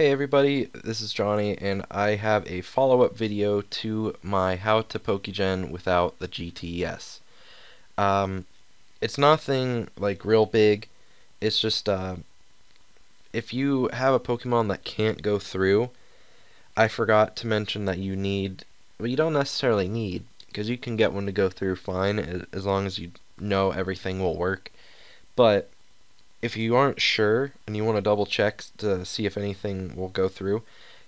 Hey everybody, this is Johnny, and I have a follow-up video to my How to Pokegen without the GTS. Um, it's nothing like real big. It's just if you have a Pokemon that can't go through, I forgot to mention that well, you don't necessarily need, because you can get one to go through fine as long as you know everything will work. But if you aren't sure and you want to double check to see if anything will go through,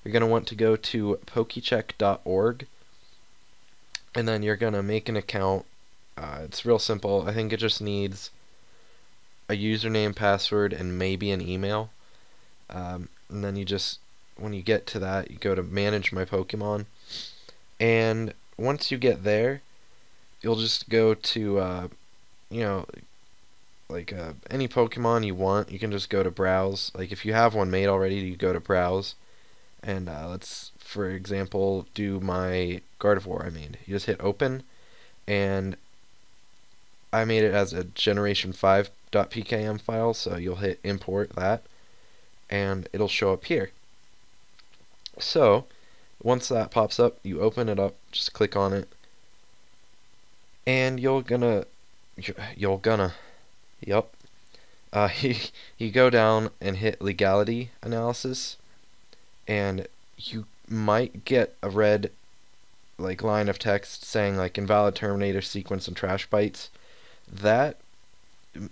you're going to want to go to pokecheck.org, and then you're going to make an account. It's real simple. I think it just needs a username, password, and maybe an email. And then when you get to that, you go to manage my Pokemon. And once you get there, you'll just go to, you know, any Pokemon you want, you can just go to browse. Like if you have one made already, you go to browse, and let's, for example, do my Gardevoir I made. You just hit open, and I made it as a generation 5.pkm file, so you'll hit import that, and it'll show up here. So once that pops up, you open it up, just click on it, and yep. You go down and hit legality analysis, and you might get a red line of text saying invalid terminator sequence and trash bytes. That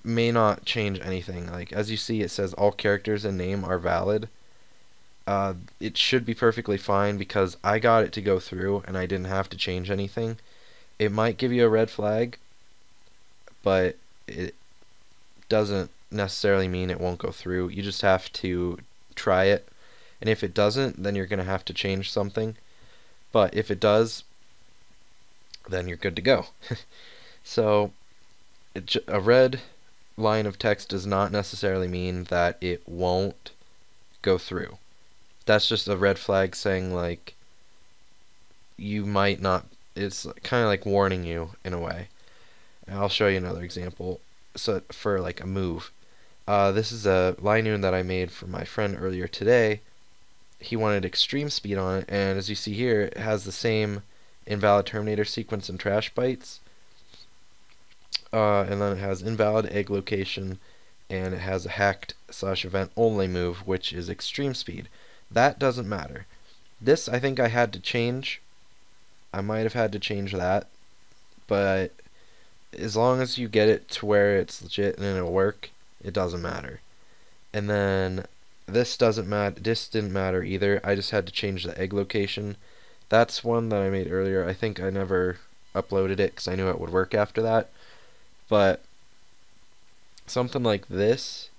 may not change anything. As you see, it says all characters and name are valid. It should be perfectly fine because I got it to go through and I didn't have to change anything. It might give you a red flag, but it doesn't necessarily mean it won't go through. You just have to try it, and if it doesn't, then you're going to have to change something. But if it does, then you're good to go. So a red line of text does not necessarily mean that it won't go through. That's just a red flag saying you might not. It's kind of like warning you in a way. And I'll show you another example. So for a move, this is a Linoon that I made for my friend earlier today. He wanted extreme speed on it, and as you see here, it has the same invalid terminator sequence and trash bytes, and then it has invalid egg location, and it has a hacked / event only move, which is extreme speed. That doesn't matter. This I think I had to change. I might have had to change that, but as long as you get it to where it's legit and it'll work, it doesn't matter. And then this doesn't matter. This didn't matter either. I just had to change the egg location. That's one that I made earlier. I think I never uploaded it because I knew it would work after that. But something like this,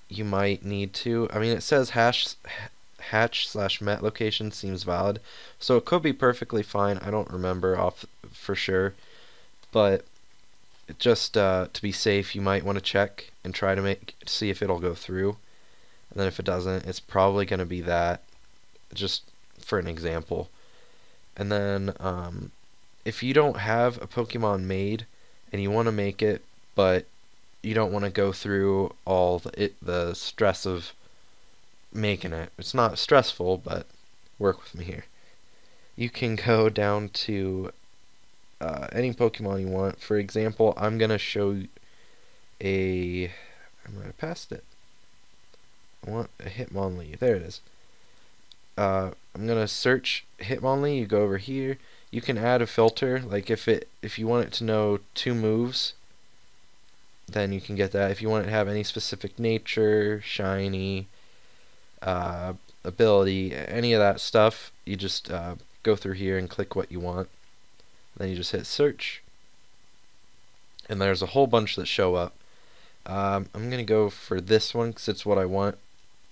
you might need to. I mean, it says hatch/met location seems valid, so it could be perfectly fine. I don't remember off for sure. But just to be safe, you might want to check and try to see if it'll go through. And then if it doesn't, it's probably going to be that, just for an example. And then if you don't have a Pokemon made and you want to make it, but you don't want to go through all the stress of making it. It's not stressful, but work with me here. You can go down to any Pokemon you want. For example, I'm going to show I might have passed it. I want a Hitmonlee. There it is. I'm going to search Hitmonlee. You go over here. You can add a filter. If you want it to know 2 moves, then you can get that. If you want it to have any specific nature, shiny, ability, any of that stuff, you just go through here and click what you want. Then you just hit search, and there's a whole bunch that show up. I'm going to go for this one because it's what I want.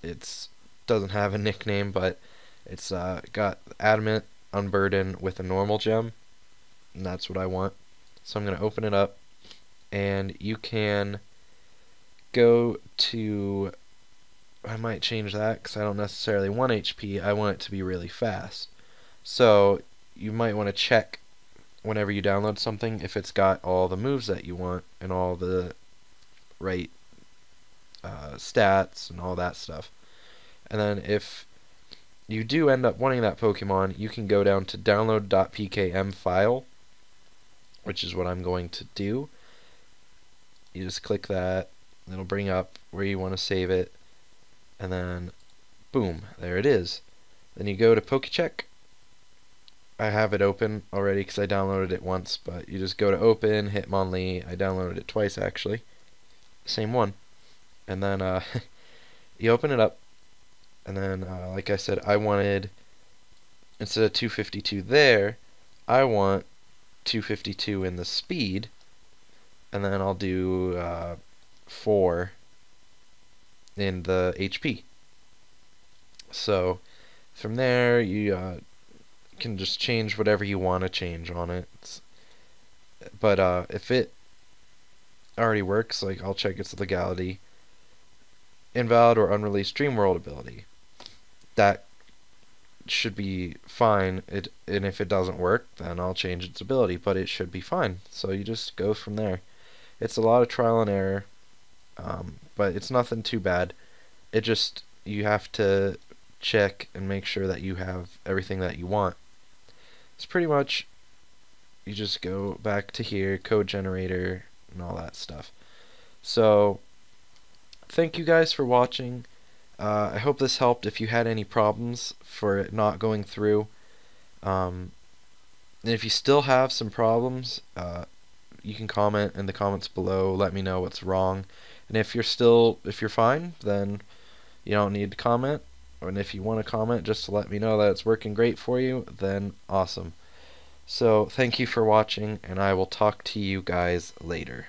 It doesn't have a nickname, but it's got Adamant Unburden with a normal gem, and that's what I want. So I'm going to open it up, and you can go to, I might change that because I don't necessarily want HP. I want it to be really fast. So you might want to check whenever you download something if it's got all the moves that you want and all the right stats and all that stuff. And then if you do end up wanting that Pokemon, you can go down to download.pkm file, which is what I'm going to do. You just click that, it'll bring up where you want to save it, and then boom, there it is. Then you go to Pokecheck. I have it open already because I downloaded it once, but you just go to open, Hitmonlee. I downloaded it twice actually. Same one. And then you open it up, and then like I said, I wanted, instead of 252 there, I want 252 in the speed, and then I'll do 4 in the HP. So from there you can just change whatever you want to change on it. But if it already works, like I'll check its legality. Invalid or unreleased Dream World ability. That should be fine. And if it doesn't work, then I'll change its ability, but it should be fine. So you just go from there. It's a lot of trial and error, but it's nothing too bad. It just, you have to check and make sure that you have everything that you want. It's pretty much, you just go back to here, code generator, and all that stuff. So thank you guys for watching. I hope this helped. If you had any problems for it not going through, and if you still have some problems, you can comment in the comments below. Let me know what's wrong. And if you're fine, then you don't need to comment. And if you want to comment just to let me know that it's working great for you, then awesome. So thank you for watching, and I will talk to you guys later.